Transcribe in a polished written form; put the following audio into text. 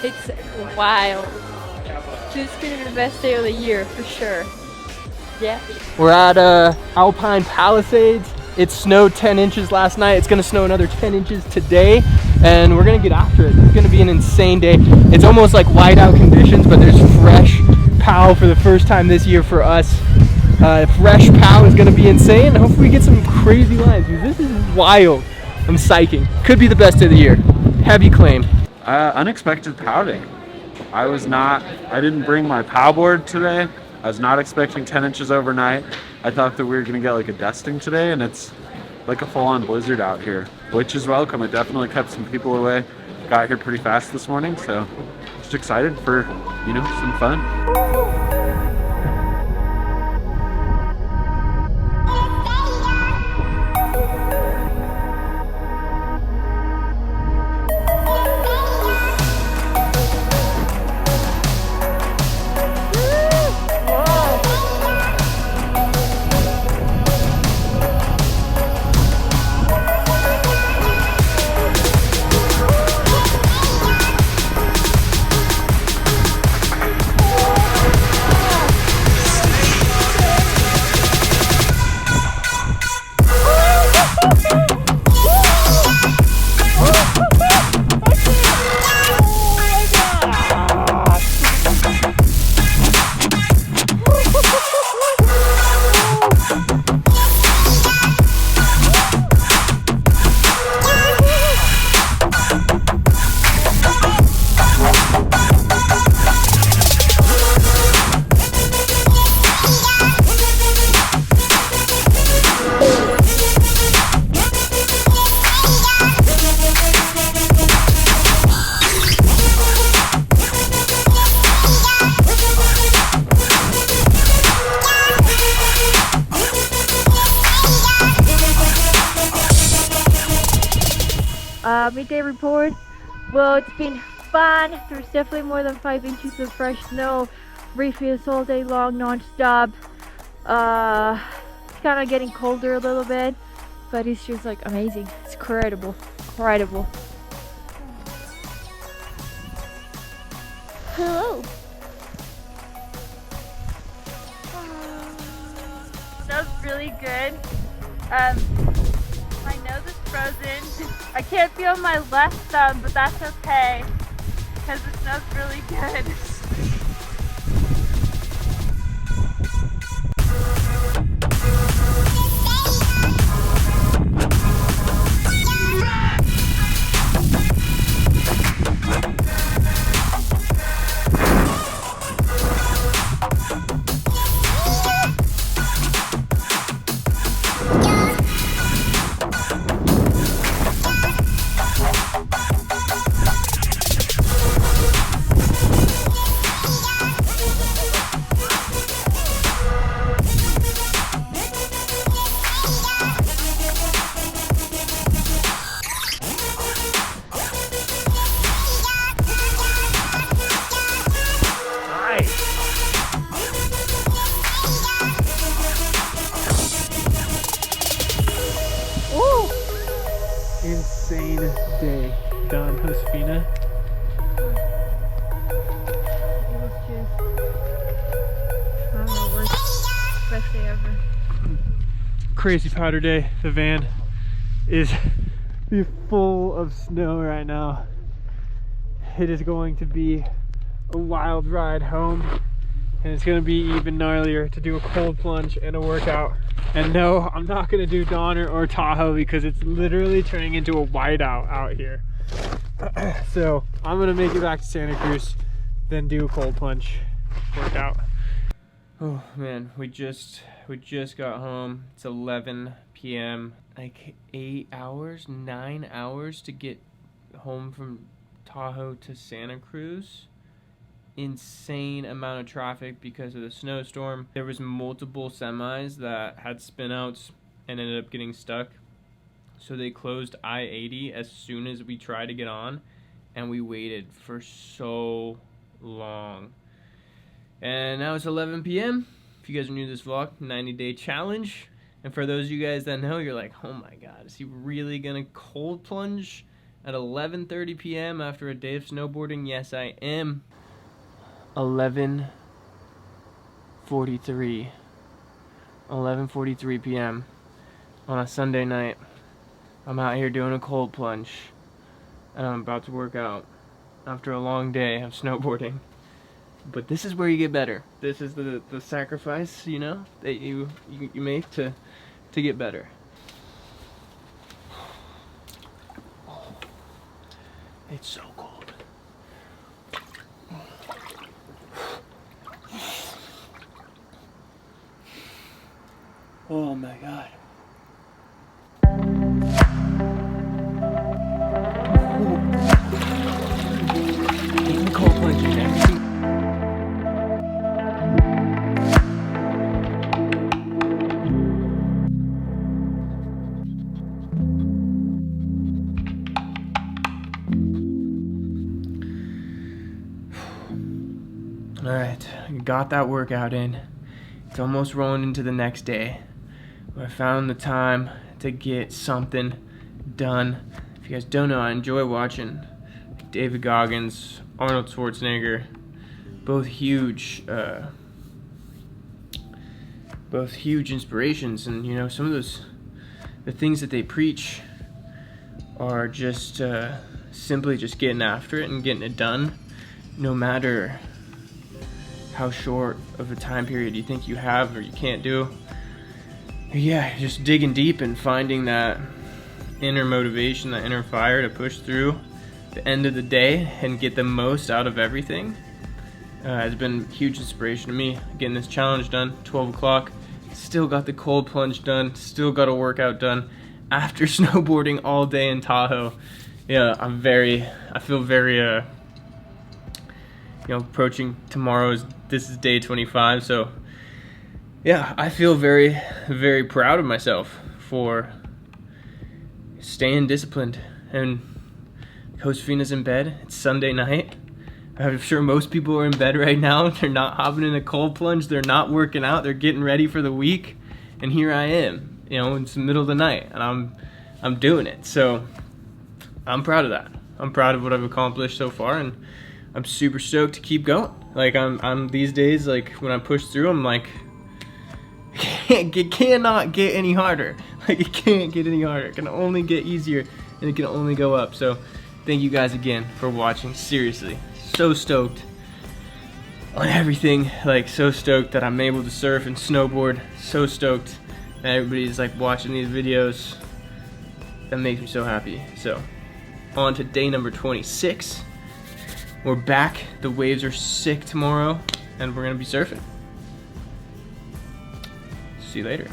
It's wild. This is gonna be the best day of the year for sure. Yeah. We're at Alpine Palisades. It snowed 10 inches last night. It's gonna snow another 10 inches today, and we're gonna get after it. It's gonna be an insane day. It's almost like whiteout conditions, but there's fresh POW for the first time this year for us. Fresh POW is gonna be insane. Hopefully we get some crazy lines. This is wild. I'm psyching. Could be the best of the year. Heavy claim. Unexpected pouting. I didn't bring my POW board today. I was not expecting 10 inches overnight. I thought that we were gonna get like a dusting today, and it's like a full-on blizzard out here, which is welcome. It definitely kept some people away. Got here pretty fast this morning, so just excited for, some fun. Midday report. Well, it's been fun. There's definitely more than 5 inches of fresh snow. Refills all day long, non-stop. It's kind of getting colder a little bit, but it's just like amazing. It's incredible. Hello. Smells really good. My nose is frozen. I can't feel my left thumb, but that's okay because it smells really good. Insane day done, Josefina. It was just, I don't know, worst, best day ever. Crazy powder day. The van is full of snow right now. It is going to be a wild ride home, and it's going to be even gnarlier to do a cold plunge and a workout. And no, I'm not going to do Donner or Tahoe because it's literally turning into a whiteout out here. So I'm going to make it back to Santa Cruz, then do a cold plunge workout. Oh man, we just got home. It's 11 p.m. Like 9 hours to get home from Tahoe to Santa Cruz. Insane amount of traffic because of the snowstorm. There was multiple semis that had spinouts and ended up getting stuck. So they closed I-80 as soon as we tried to get on, and we waited for so long. And now it's 11 p.m. If you guys are new to this vlog, 90-day challenge. And for those of you guys that know, you're like, oh my god, is he really gonna cold plunge at 11:30 p.m. after a day of snowboarding. Yes, I am. 11:43 p.m. on a Sunday night. I'm out here doing a cold plunge, and I'm about to work out after a long day of snowboarding. But this is where you get better. This is the sacrifice, you know, that you make to get better. It's so cold. Oh my god. Taking the cold plunge in everything. Alright, got that workout in. It's almost rolling into the next day. I found the time to get something done. If you guys don't know, I enjoy watching David Goggins, Arnold Schwarzenegger, both huge inspirations, and you know, some of the things that they preach are just simply just getting after it and getting it done, no matter how short of a time period you think you have or you can't do. Yeah, just digging deep and finding that inner motivation, that inner fire to push through the end of the day and get the most out of everything has been huge inspiration to me. Getting this challenge done, 12 o'clock, still got the cold plunge done, still got a workout done after snowboarding all day in Tahoe. Yeah, I feel very, you know, approaching this is day 25, so yeah, I feel very, very proud of myself for staying disciplined. And Coach Fina's in bed. It's Sunday night. I'm sure most people are in bed right now. They're not hopping in a cold plunge. They're not working out. They're getting ready for the week. And here I am, you know, it's the middle of the night, and I'm doing it. So I'm proud of that. I'm proud of what I've accomplished so far, and I'm super stoked to keep going. Like I'm these days, like when I push through, I'm like, it cannot get any harder. Like it can't get any harder. It can only get easier, and it can only go up. So thank you guys again for watching. Seriously, so stoked on everything. Like so stoked that I'm able to surf and snowboard. So stoked that everybody's like watching these videos. That makes me so happy. So on to day number 26. We're back. The waves are sick tomorrow, and we're gonna be surfing. See you later.